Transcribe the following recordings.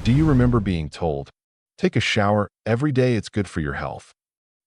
Do you remember being told, take a shower every day, it's good for your health?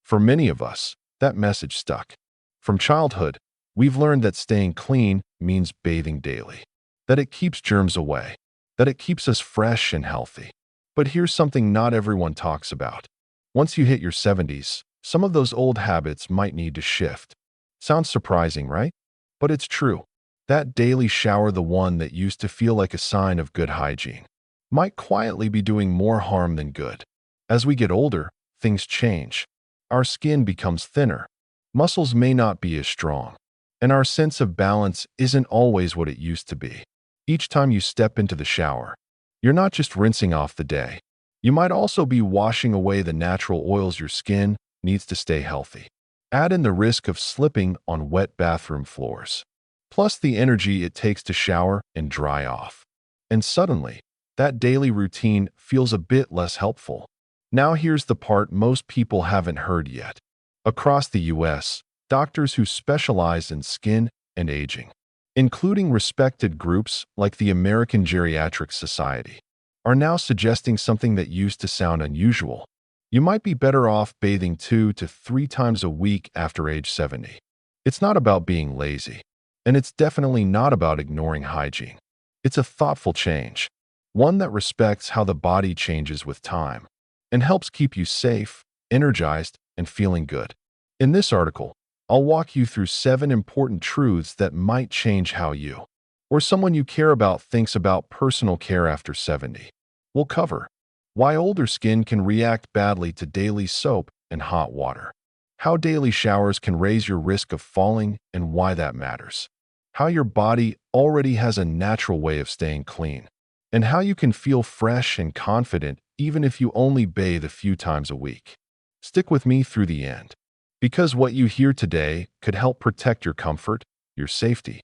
For many of us, that message stuck. From childhood, we've learned that staying clean means bathing daily, that it keeps germs away, that it keeps us fresh and healthy. But here's something not everyone talks about. Once you hit your 70s, some of those old habits might need to shift. Sounds surprising, right? But it's true. That daily shower, the one that used to feel like a sign of good hygiene, might quietly be doing more harm than good. As we get older, things change. Our skin becomes thinner. Muscles may not be as strong. And our sense of balance isn't always what it used to be. Each time you step into the shower, you're not just rinsing off the day. You might also be washing away the natural oils your skin needs to stay healthy. Add in the risk of slipping on wet bathroom floors, plus the energy it takes to shower and dry off. And suddenly, that daily routine feels a bit less helpful. Now here's the part most people haven't heard yet. Across the US, doctors who specialize in skin and aging, including respected groups like the American Geriatrics Society, are now suggesting something that used to sound unusual. You might be better off bathing 2 to 3 times a week after age 70. It's not about being lazy, and it's definitely not about ignoring hygiene. It's a thoughtful change, one that respects how the body changes with time, and helps keep you safe, energized, and feeling good. In this article, I'll walk you through 7 important truths that might change how you, or someone you care about, thinks about personal care after 70. We'll cover why older skin can react badly to daily soap and hot water, how daily showers can raise your risk of falling and why that matters, how your body already has a natural way of staying clean, and how you can feel fresh and confident even if you only bathe a few times a week. Stick with me through the end, because what you hear today could help protect your comfort, your safety,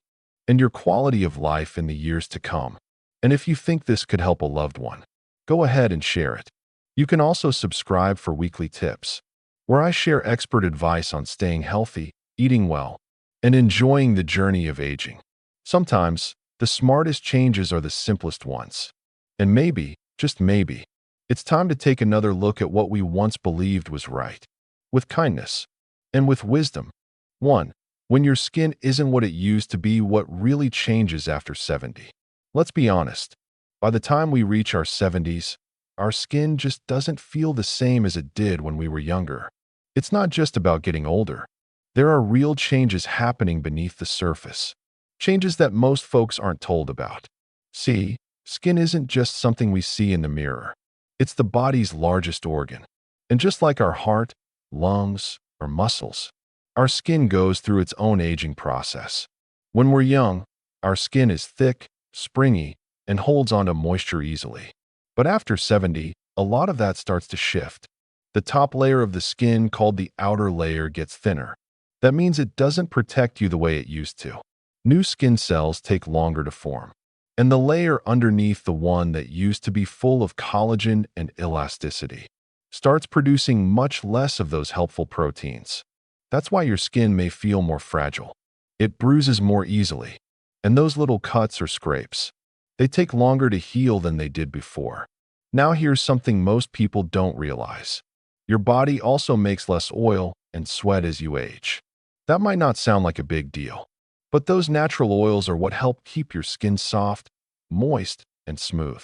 and your quality of life in the years to come. And if you think this could help a loved one, go ahead and share it. You can also subscribe for weekly tips, where I share expert advice on staying healthy, eating well, and enjoying the journey of aging. Sometimes, the smartest changes are the simplest ones. And maybe, just maybe, it's time to take another look at what we once believed was right, with kindness and with wisdom. 1. When your skin isn't what it used to be, what really changes after 70? Let's be honest. By the time we reach our 70s, our skin just doesn't feel the same as it did when we were younger. It's not just about getting older. There are real changes happening beneath the surface, changes that most folks aren't told about. See, skin isn't just something we see in the mirror. It's the body's largest organ. And just like our heart, lungs, or muscles, our skin goes through its own aging process. When we're young, our skin is thick, springy, and holds onto moisture easily. But after 70, a lot of that starts to shift. The top layer of the skin, called the outer layer, gets thinner. That means it doesn't protect you the way it used to. New skin cells take longer to form. And the layer underneath, the one that used to be full of collagen and elasticity, starts producing much less of those helpful proteins. That's why your skin may feel more fragile. It bruises more easily. And those little cuts or scrapes, they take longer to heal than they did before. Now here's something most people don't realize. Your body also makes less oil and sweat as you age. That might not sound like a big deal, but those natural oils are what help keep your skin soft, moist, and smooth.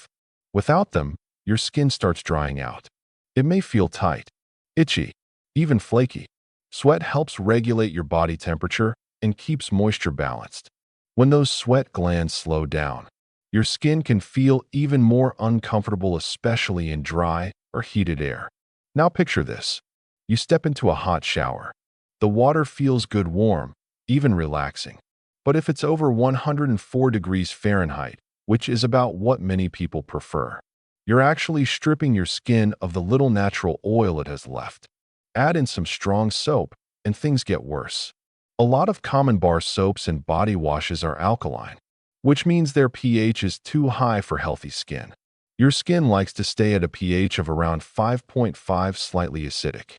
Without them, your skin starts drying out. It may feel tight, itchy, even flaky. Sweat helps regulate your body temperature and keeps moisture balanced. When those sweat glands slow down, your skin can feel even more uncomfortable, especially in dry or heated air. Now picture this. You step into a hot shower. The water feels good, warm, even relaxing. But if it's over 104 degrees Fahrenheit, which is about what many people prefer, you're actually stripping your skin of the little natural oil it has left. Add in some strong soap, and things get worse. A lot of common bar soaps and body washes are alkaline, which means their pH is too high for healthy skin. Your skin likes to stay at a pH of around 5.5, slightly acidic.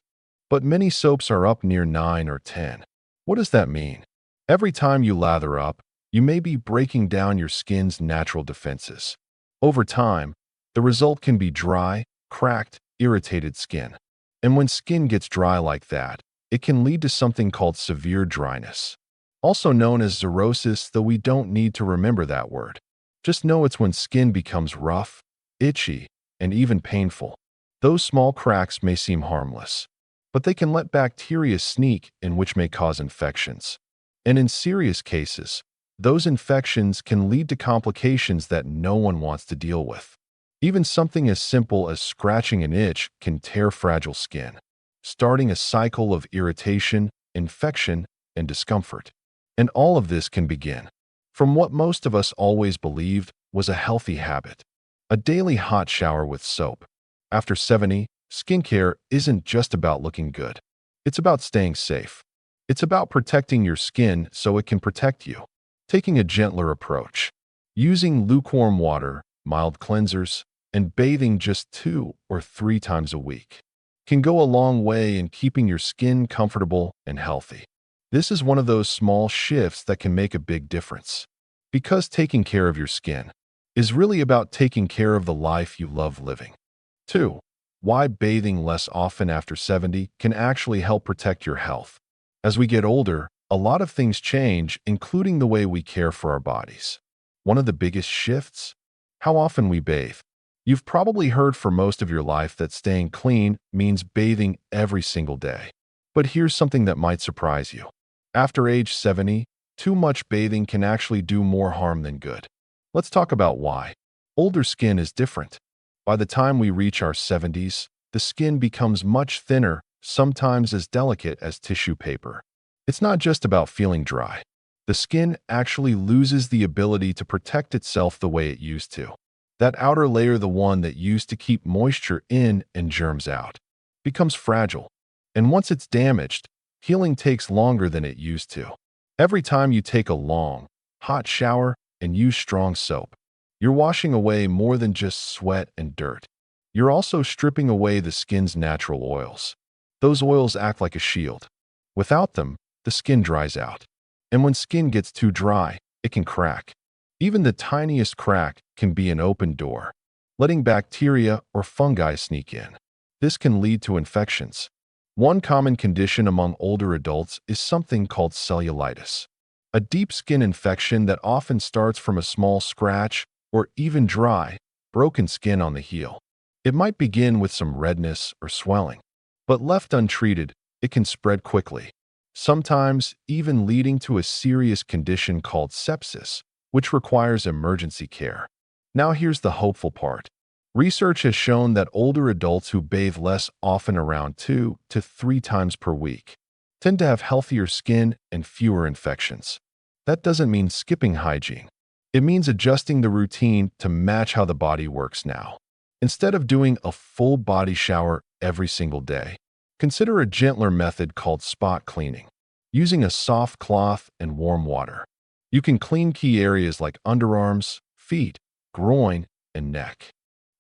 But many soaps are up near 9 or 10. What does that mean? Every time you lather up, you may be breaking down your skin's natural defenses. Over time, The result can be dry, cracked, irritated skin. And when skin gets dry like that, it can lead to something called severe dryness, also known as xerosis, though we don't need to remember that word. Just know it's when skin becomes rough, itchy, and even painful. Those small cracks may seem harmless, but they can let bacteria sneak in, which may cause infections. And in serious cases, those infections can lead to complications that no one wants to deal with. Even something as simple as scratching an itch can tear fragile skin, starting a cycle of irritation, infection, and discomfort. And all of this can begin from what most of us always believed was a healthy habit: a daily hot shower with soap. After 70, skincare isn't just about looking good. It's about staying safe. It's about protecting your skin so it can protect you. Taking a gentler approach, using lukewarm water, mild cleansers, and bathing just 2 or 3 times a week can go a long way in keeping your skin comfortable and healthy. This is one of those small shifts that can make a big difference, because taking care of your skin is really about taking care of the life you love living. 2. Why bathing less often after 70 can actually help protect your health. As we get older, a lot of things change, including the way we care for our bodies. One of the biggest shifts? How often we bathe. You've probably heard for most of your life that staying clean means bathing every single day. But here's something that might surprise you. After age 70, too much bathing can actually do more harm than good. Let's talk about why. Older skin is different. By the time we reach our 70s, the skin becomes much thinner, sometimes as delicate as tissue paper. It's not just about feeling dry. The skin actually loses the ability to protect itself the way it used to. That outer layer, the one that used to keep moisture in and germs out, becomes fragile. And once it's damaged, healing takes longer than it used to. Every time you take a long, hot shower and use strong soap, you're washing away more than just sweat and dirt. You're also stripping away the skin's natural oils. Those oils act like a shield. Without them, the skin dries out. And when skin gets too dry, it can crack. Even the tiniest crack can be an open door, letting bacteria or fungi sneak in. This can lead to infections. One common condition among older adults is something called cellulitis, a deep skin infection that often starts from a small scratch or even dry, broken skin on the heel. It might begin with some redness or swelling, but left untreated, it can spread quickly, sometimes even leading to a serious condition called sepsis, which requires emergency care. Now here's the hopeful part. Research has shown that older adults who bathe less often, around 2 to 3 times per week, tend to have healthier skin and fewer infections. That doesn't mean skipping hygiene. It means adjusting the routine to match how the body works now. Instead of doing a full body shower every single day, consider a gentler method called spot cleaning, using a soft cloth and warm water. You can clean key areas like underarms, feet, groin, and neck,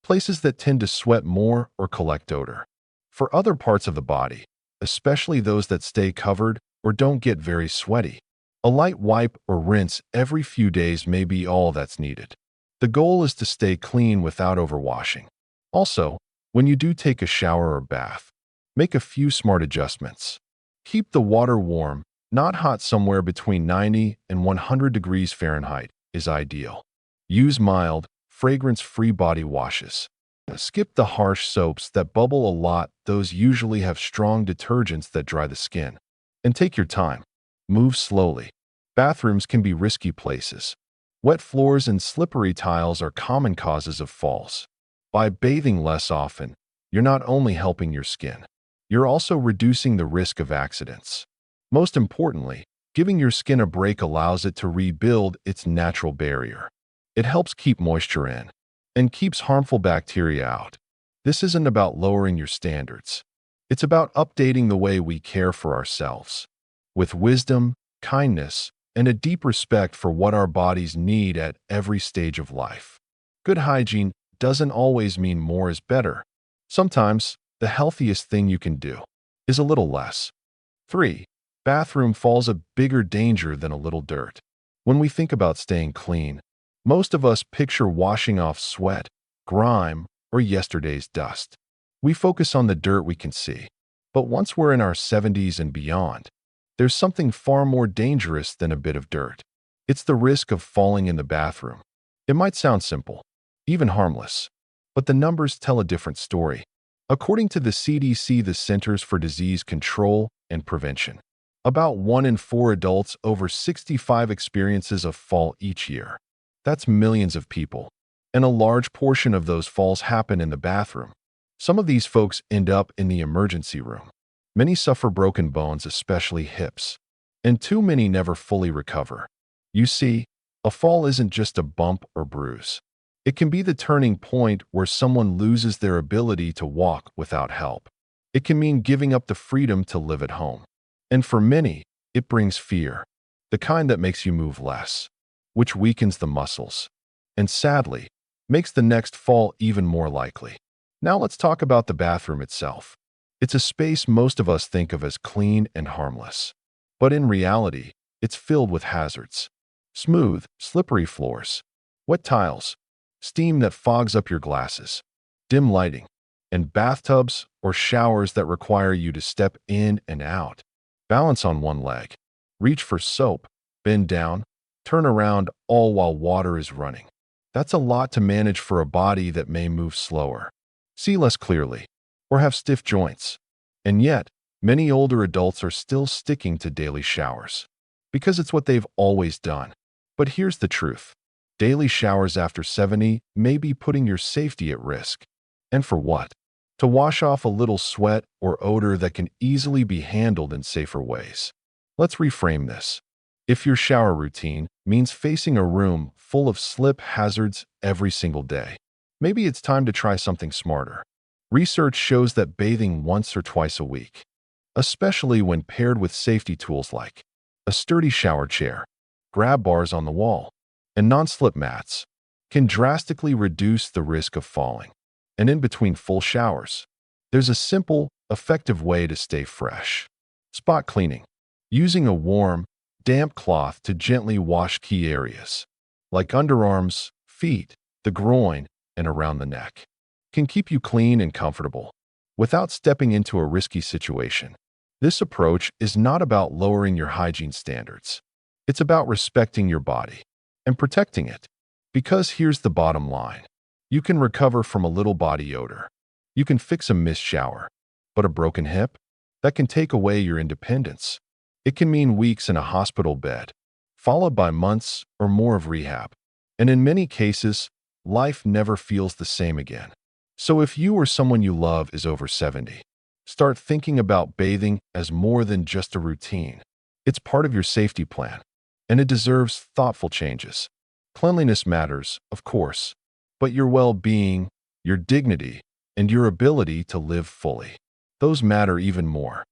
places that tend to sweat more or collect odor. For other parts of the body, especially those that stay covered or don't get very sweaty, a light wipe or rinse every few days may be all that's needed. The goal is to stay clean without overwashing. Also, when you do take a shower or bath, make a few smart adjustments. Keep the water warm, not hot. Somewhere between 90 and 100 degrees Fahrenheit is ideal. Use mild, fragrance-free body washes. Skip the harsh soaps that bubble a lot. Those usually have strong detergents that dry the skin. And take your time. Move slowly. Bathrooms can be risky places. Wet floors and slippery tiles are common causes of falls. By bathing less often, you're not only helping your skin, you're also reducing the risk of accidents. Most importantly, giving your skin a break allows it to rebuild its natural barrier. It helps keep moisture in and keeps harmful bacteria out. This isn't about lowering your standards. It's about updating the way we care for ourselves, with wisdom, kindness, and a deep respect for what our bodies need at every stage of life. Good hygiene doesn't always mean more is better. Sometimes, the healthiest thing you can do is a little less. 3. Bathroom falls a bigger danger than a little dirt. When we think about staying clean, most of us picture washing off sweat, grime, or yesterday's dust. We focus on the dirt we can see. But once we're in our 70s and beyond, there's something far more dangerous than a bit of dirt. It's the risk of falling in the bathroom. It might sound simple, even harmless, but the numbers tell a different story. According to the CDC, the Centers for Disease Control and Prevention, about 1 in 4 adults over 65 experiences a fall each year. That's millions of people, and a large portion of those falls happen in the bathroom. Some of these folks end up in the emergency room. Many suffer broken bones, especially hips, and too many never fully recover. You see, a fall isn't just a bump or bruise. It can be the turning point where someone loses their ability to walk without help. It can mean giving up the freedom to live at home. And for many, it brings fear, the kind that makes you move less, which weakens the muscles, and sadly, makes the next fall even more likely. Now let's talk about the bathroom itself. It's a space most of us think of as clean and harmless. But in reality, it's filled with hazards. Smooth, slippery floors, wet tiles, steam that fogs up your glasses, dim lighting, and bathtubs or showers that require you to step in and out. Balance on one leg, reach for soap, bend down, turn around, all while water is running. That's a lot to manage for a body that may move slower, see less clearly, or have stiff joints. And yet, many older adults are still sticking to daily showers because it's what they've always done. But here's the truth. Daily showers after 70 may be putting your safety at risk. And for what? To wash off a little sweat or odor that can easily be handled in safer ways. Let's reframe this. If your shower routine means facing a room full of slip hazards every single day, maybe it's time to try something smarter. Research shows that bathing once or twice a week, especially when paired with safety tools like a sturdy shower chair, grab bars on the wall, and non-slip mats, can drastically reduce the risk of falling. And in between full showers, there's a simple, effective way to stay fresh. Spot cleaning. Using a warm, damp cloth to gently wash key areas, like underarms, feet, the groin, and around the neck, can keep you clean and comfortable without stepping into a risky situation. This approach is not about lowering your hygiene standards. It's about respecting your body and protecting it. Because here's the bottom line. You can recover from a little body odor. You can fix a missed shower. But a broken hip? That can take away your independence. It can mean weeks in a hospital bed, followed by months or more of rehab. And in many cases, life never feels the same again. So if you or someone you love is over 70, start thinking about bathing as more than just a routine. It's part of your safety plan, and it deserves thoughtful changes. Cleanliness matters, of course, but your well-being, your dignity, and your ability to live fully, those matter even more.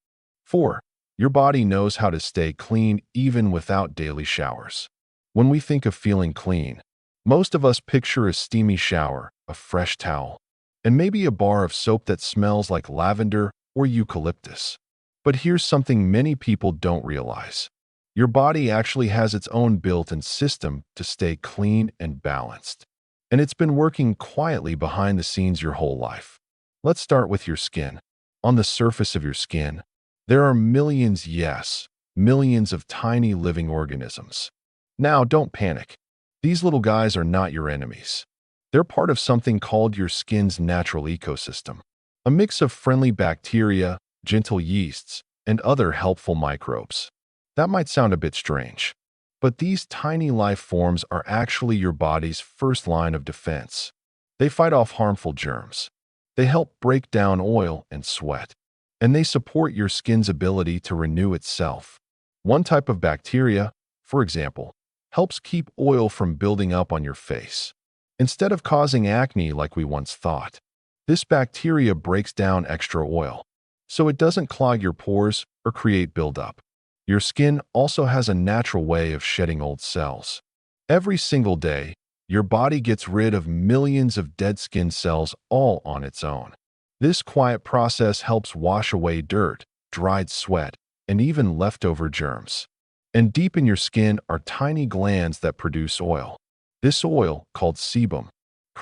4. Your body knows how to stay clean even without daily showers. When we think of feeling clean, most of us picture a steamy shower, a fresh towel, and maybe a bar of soap that smells like lavender or eucalyptus. But here's something many people don't realize. Your body actually has its own built-in system to stay clean and balanced. And it's been working quietly behind the scenes your whole life. Let's start with your skin. On the surface of your skin, there are millions, yes, millions of tiny living organisms. Now, don't panic. These little guys are not your enemies. They're part of something called your skin's natural ecosystem, a mix of friendly bacteria, gentle yeasts, and other helpful microbes. That might sound a bit strange, but these tiny life forms are actually your body's first line of defense. They fight off harmful germs. They help break down oil and sweat, and they support your skin's ability to renew itself. One type of bacteria, for example, helps keep oil from building up on your face, instead of causing acne like we once thought. This bacteria breaks down extra oil, so it doesn't clog your pores or create buildup. Your skin also has a natural way of shedding old cells. Every single day, your body gets rid of millions of dead skin cells all on its own. This quiet process helps wash away dirt, dried sweat, and even leftover germs. And deep in your skin are tiny glands that produce oil. This oil, called sebum,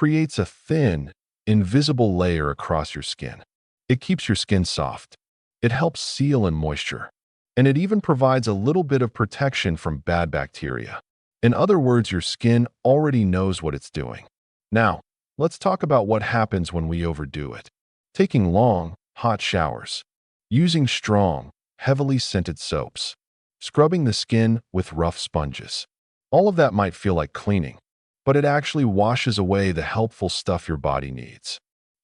creates a thin, invisible layer across your skin. It keeps your skin soft. It helps seal in moisture. And it even provides a little bit of protection from bad bacteria. In other words, your skin already knows what it's doing. Now, let's talk about what happens when we overdo it. Taking long, hot showers. Using strong, heavily scented soaps. Scrubbing the skin with rough sponges. All of that might feel like cleaning, but it actually washes away the helpful stuff your body needs.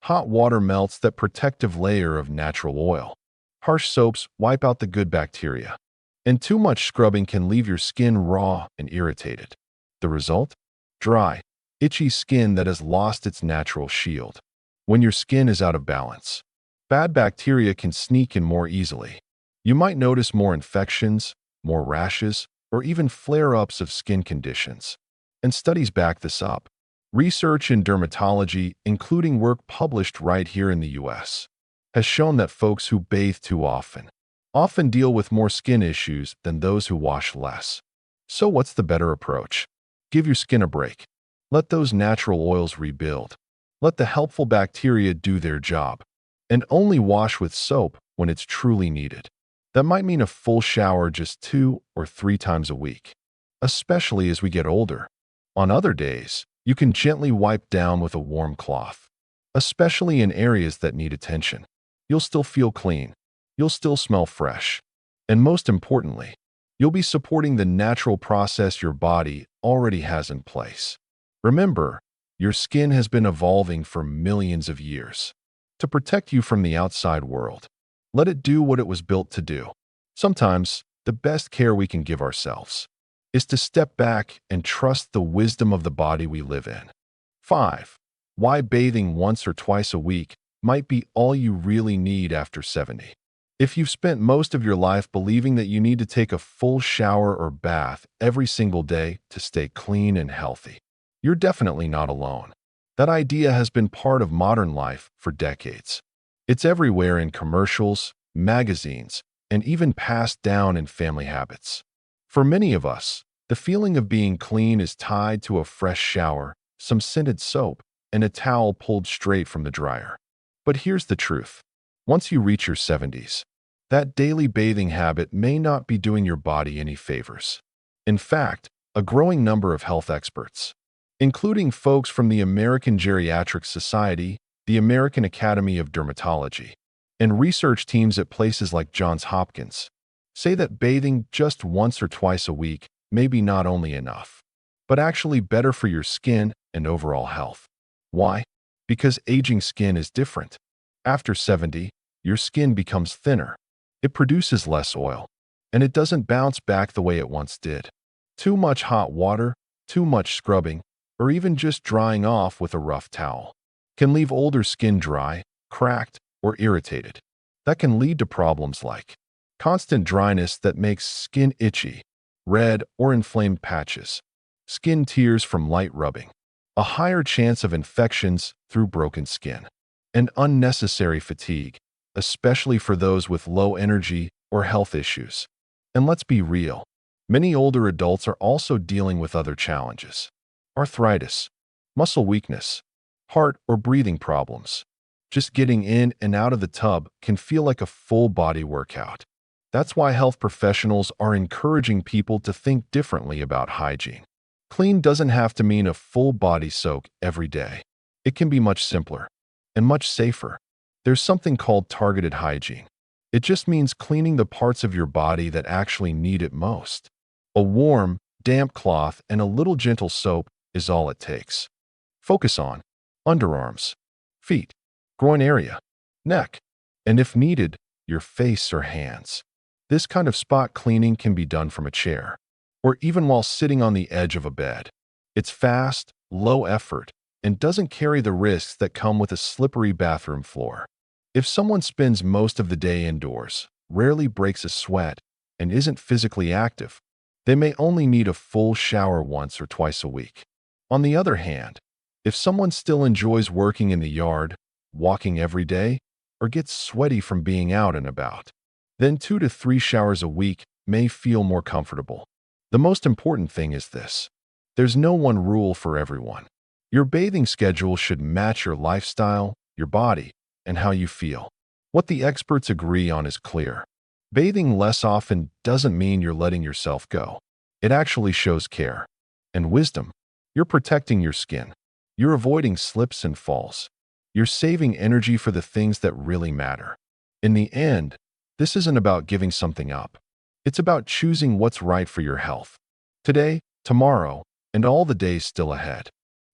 Hot water melts that protective layer of natural oil. Harsh soaps wipe out the good bacteria. And too much scrubbing can leave your skin raw and irritated. The result? Dry, itchy skin that has lost its natural shield. When your skin is out of balance, bad bacteria can sneak in more easily. You might notice more infections, more rashes, or even flare-ups of skin conditions. And studies back this up. Research in dermatology, including work published right here in the US, has shown that folks who bathe too often deal with more skin issues than those who wash less. So what's the better approach? Give your skin a break. Let those natural oils rebuild. Let the helpful bacteria do their job. And only wash with soap when it's truly needed. That might mean a full shower just 2 or 3 times a week, especially as we get older. On other days, you can gently wipe down with a warm cloth, especially in areas that need attention. You'll still feel clean. You'll still smell fresh. And most importantly, you'll be supporting the natural process your body already has in place. Remember, your skin has been evolving for millions of years to protect you from the outside world. Let it do what it was built to do. Sometimes, the best care we can give ourselves is to step back and trust the wisdom of the body we live in. 5. Why bathing once or twice a week might be all you really need after 70. If you've spent most of your life believing that you need to take a full shower or bath every single day to stay clean and healthy, you're definitely not alone. That idea has been part of modern life for decades. It's everywhere in commercials, magazines, and even passed down in family habits. For many of us, the feeling of being clean is tied to a fresh shower, some scented soap, and a towel pulled straight from the dryer. But here's the truth. Once you reach your 70s, that daily bathing habit may not be doing your body any favors. In fact, a growing number of health experts, including folks from the American Geriatrics Society, the American Academy of Dermatology, and research teams at places like Johns Hopkins, say that bathing just once or twice a week may be not only enough, but actually better for your skin and overall health. Why? Because aging skin is different. After 70, your skin becomes thinner. It produces less oil, and it doesn't bounce back the way it once did. Too much hot water, too much scrubbing, or even just drying off with a rough towel can leave older skin dry, cracked, or irritated. That can lead to problems like constant dryness that makes skin itchy, red or inflamed patches, skin tears from light rubbing, a higher chance of infections through broken skin, and unnecessary fatigue, especially for those with low energy or health issues. And let's be real, many older adults are also dealing with other challenges: arthritis, muscle weakness, heart or breathing problems. Just getting in and out of the tub can feel like a full-body workout. That's why health professionals are encouraging people to think differently about hygiene. Clean doesn't have to mean a full-body soak every day. It can be much simpler and much safer. There's something called targeted hygiene. It just means cleaning the parts of your body that actually need it most. A warm, damp cloth and a little gentle soap is all it takes. Focus on underarms, feet, groin area, neck, and if needed, your face or hands. This kind of spot cleaning can be done from a chair, or even while sitting on the edge of a bed. It's fast, low effort, and doesn't carry the risks that come with a slippery bathroom floor. If someone spends most of the day indoors, rarely breaks a sweat, and isn't physically active, they may only need a full shower once or twice a week. On the other hand, if someone still enjoys working in the yard, walking every day, or gets sweaty from being out and about, then 2 to 3 showers a week may feel more comfortable. The most important thing is this: there's no one rule for everyone. Your bathing schedule should match your lifestyle, your body, and how you feel. What the experts agree on is clear. Bathing less often doesn't mean you're letting yourself go. It actually shows care and wisdom. You're protecting your skin. You're avoiding slips and falls. You're saving energy for the things that really matter. In the end, this isn't about giving something up. It's about choosing what's right for your health. Today, tomorrow, and all the days still ahead.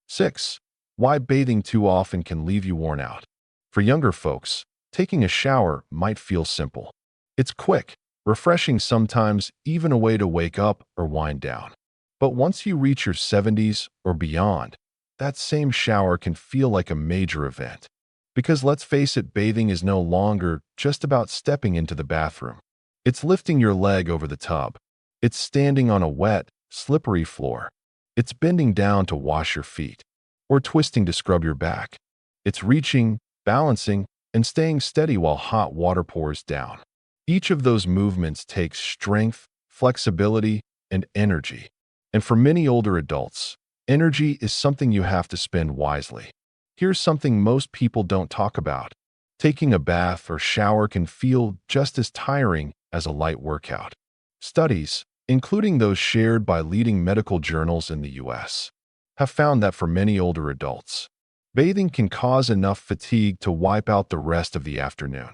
6. Why bathing too often can leave you worn out. For younger folks, taking a shower might feel simple. It's quick, refreshing, sometimes even a way to wake up or wind down. But once you reach your 70s or beyond, that same shower can feel like a major event. Because let's face it, bathing is no longer just about stepping into the bathroom. It's lifting your leg over the tub. It's standing on a wet, slippery floor. It's bending down to wash your feet, or twisting to scrub your back. It's reaching, balancing, and staying steady while hot water pours down. Each of those movements takes strength, flexibility, and energy. And for many older adults, energy is something you have to spend wisely. Here's something most people don't talk about. Taking a bath or shower can feel just as tiring as a light workout. Studies, including those shared by leading medical journals in the US, have found that for many older adults, bathing can cause enough fatigue to wipe out the rest of the afternoon.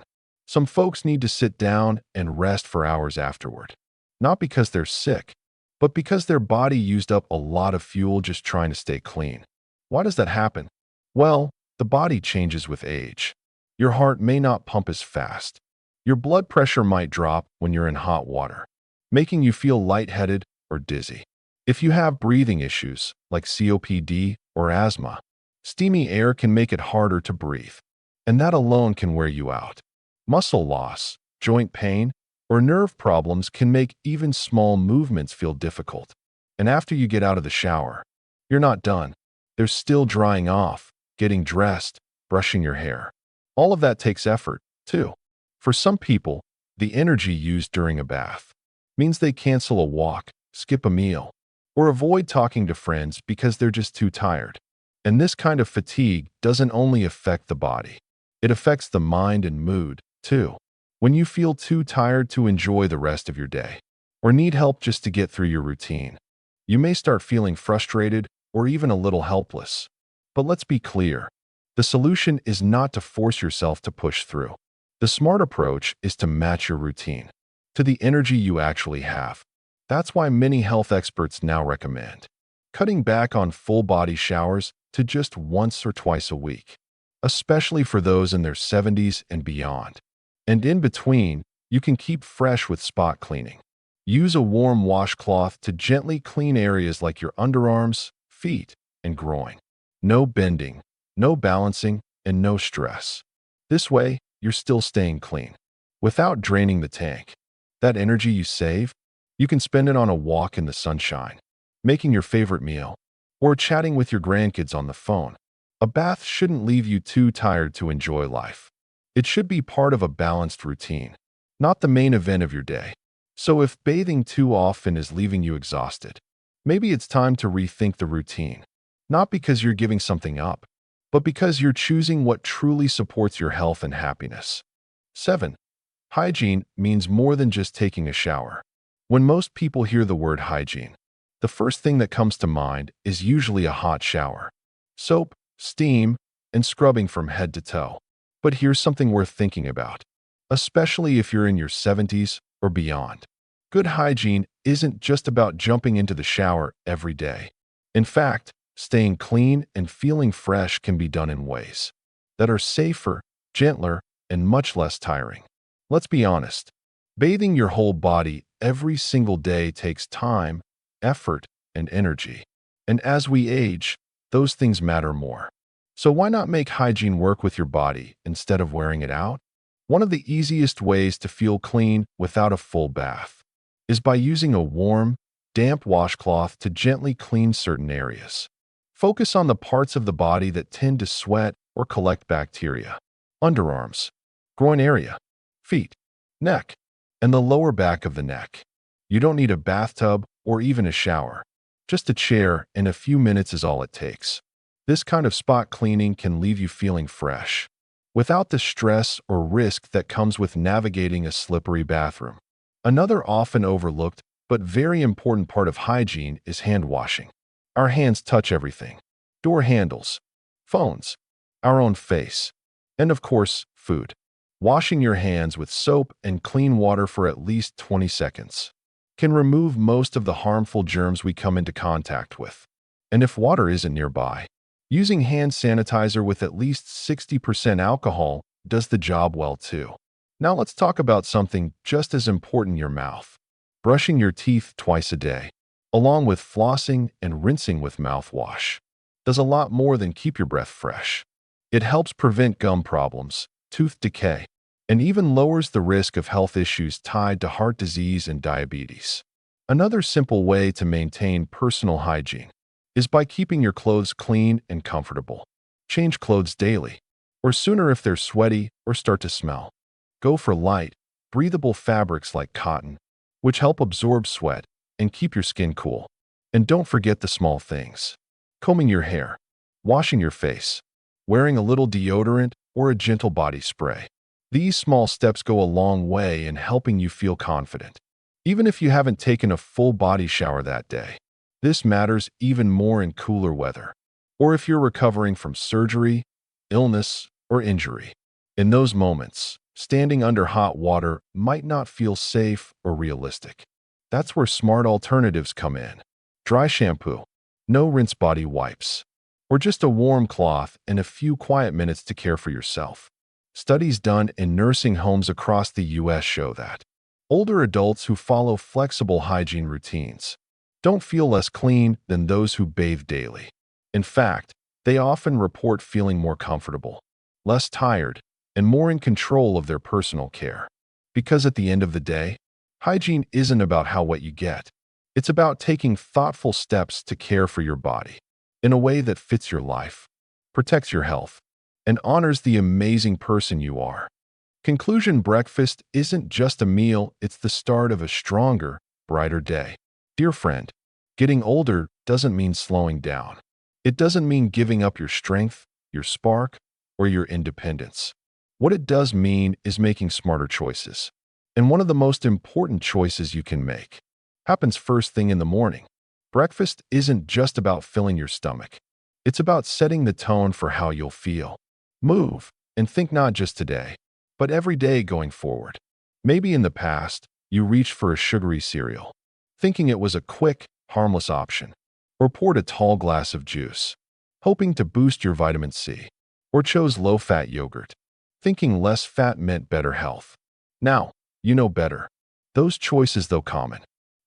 Some folks need to sit down and rest for hours afterward, not because they're sick, but because their body used up a lot of fuel just trying to stay clean. Why does that happen? Well, the body changes with age. Your heart may not pump as fast. Your blood pressure might drop when you're in hot water, making you feel lightheaded or dizzy. If you have breathing issues like COPD or asthma, steamy air can make it harder to breathe, and that alone can wear you out. Muscle loss, joint pain, or nerve problems can make even small movements feel difficult. And after you get out of the shower, you're not done. There's still drying off, getting dressed, brushing your hair. All of that takes effort, too. For some people, the energy used during a bath means they cancel a walk, skip a meal, or avoid talking to friends because they're just too tired. And this kind of fatigue doesn't only affect the body. It affects the mind and mood, too. When you feel too tired to enjoy the rest of your day, or need help just to get through your routine, you may start feeling frustrated or even a little helpless. But let's be clear. The solution is not to force yourself to push through. The smart approach is to match your routine to the energy you actually have. That's why many health experts now recommend cutting back on full-body showers to just once or twice a week, especially for those in their 70s and beyond. And in between, you can keep fresh with spot cleaning. Use a warm washcloth to gently clean areas like your underarms, feet, and groin. No bending, no balancing, and no stress. This way, you're still staying clean, without draining the tank. That energy you save, you can spend it on a walk in the sunshine, making your favorite meal, or chatting with your grandkids on the phone. A bath shouldn't leave you too tired to enjoy life. It should be part of a balanced routine, not the main event of your day. So if bathing too often is leaving you exhausted, maybe it's time to rethink the routine. Not because you're giving something up, but because you're choosing what truly supports your health and happiness. 7. Hygiene means more than just taking a shower. When most people hear the word hygiene, the first thing that comes to mind is usually a hot shower. Soap, steam, and scrubbing from head to toe. But here's something worth thinking about, especially if you're in your 70s or beyond. Good hygiene isn't just about jumping into the shower every day. In fact, staying clean and feeling fresh can be done in ways that are safer, gentler, and much less tiring. Let's be honest, bathing your whole body every single day takes time, effort, and energy. And as we age, those things matter more. So why not make hygiene work with your body instead of wearing it out? One of the easiest ways to feel clean without a full bath is by using a warm, damp washcloth to gently clean certain areas. Focus on the parts of the body that tend to sweat or collect bacteria. Underarms, groin area, feet, neck, and the lower back of the neck. You don't need a bathtub or even a shower. Just a chair and a few minutes is all it takes. This kind of spot cleaning can leave you feeling fresh, without the stress or risk that comes with navigating a slippery bathroom. Another often overlooked but very important part of hygiene is hand washing. Our hands touch everything: door handles, phones, our own face, and of course, food. Washing your hands with soap and clean water for at least 20 seconds can remove most of the harmful germs we come into contact with. And if water isn't nearby, using hand sanitizer with at least 60% alcohol does the job well too. Now let's talk about something just as important: your mouth. Brushing your teeth twice a day, along with flossing and rinsing with mouthwash, does a lot more than keep your breath fresh. It helps prevent gum problems, tooth decay, and even lowers the risk of health issues tied to heart disease and diabetes. Another simple way to maintain personal hygiene is by keeping your clothes clean and comfortable. Change clothes daily, or sooner if they're sweaty or start to smell. Go for light, breathable fabrics like cotton, which help absorb sweat and keep your skin cool. And don't forget the small things: combing your hair, washing your face, wearing a little deodorant or a gentle body spray. These small steps go a long way in helping you feel confident, even if you haven't taken a full body shower that day. This matters even more in cooler weather, or if you're recovering from surgery, illness, or injury. In those moments, standing under hot water might not feel safe or realistic. That's where smart alternatives come in: dry shampoo, no rinse body wipes, or just a warm cloth and a few quiet minutes to care for yourself. Studies done in nursing homes across the U.S. show that older adults who follow flexible hygiene routines don't feel less clean than those who bathe daily. In fact, they often report feeling more comfortable, less tired, and more in control of their personal care. Because at the end of the day, hygiene isn't about how wet you get. It's about taking thoughtful steps to care for your body in a way that fits your life, protects your health, and honors the amazing person you are. Conclusion: breakfast isn't just a meal, it's the start of a stronger, brighter day. Dear friend, getting older doesn't mean slowing down. It doesn't mean giving up your strength, your spark, or your independence. What it does mean is making smarter choices. And one of the most important choices you can make happens first thing in the morning. Breakfast isn't just about filling your stomach. It's about setting the tone for how you'll feel, move, and think, not just today, but every day going forward. Maybe in the past, you reached for a sugary cereal, thinking it was a quick, harmless option, or poured a tall glass of juice, hoping to boost your vitamin C, or chose low-fat yogurt, thinking less fat meant better health. Now, you know better. Those choices, though common,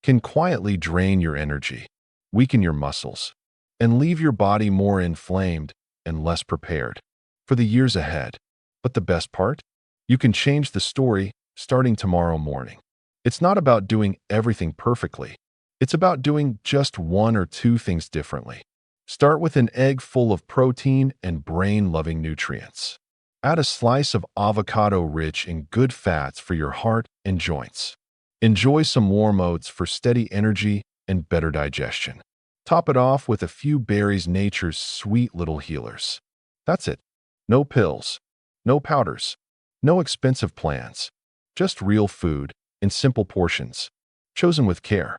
can quietly drain your energy, weaken your muscles, and leave your body more inflamed and less prepared for the years ahead. But the best part? You can change the story starting tomorrow morning. It's not about doing everything perfectly. It's about doing just one or two things differently. Start with an egg full of protein and brain-loving nutrients. Add a slice of avocado rich in good fats for your heart and joints. Enjoy some warm oats for steady energy and better digestion. Top it off with a few berries, nature's sweet little healers. That's it. No pills, no powders, no expensive plans. Just real food in simple portions, chosen with care.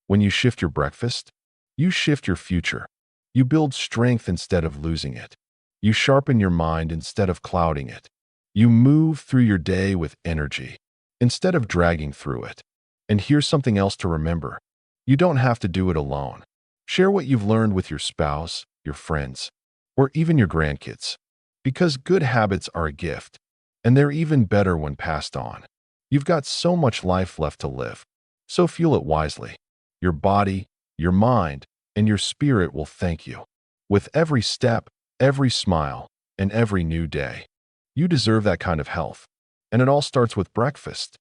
When you shift your breakfast, you shift your future. You build strength instead of losing it. You sharpen your mind instead of clouding it. You move through your day with energy instead of dragging through it. And here's something else to remember: you don't have to do it alone. Share what you've learned with your spouse, your friends, or even your grandkids. Because good habits are a gift, and they're even better when passed on. You've got so much life left to live, so fuel it wisely. Your body, your mind, and your spirit will thank you. With every step, every smile, and every new day. You deserve that kind of health. And it all starts with breakfast.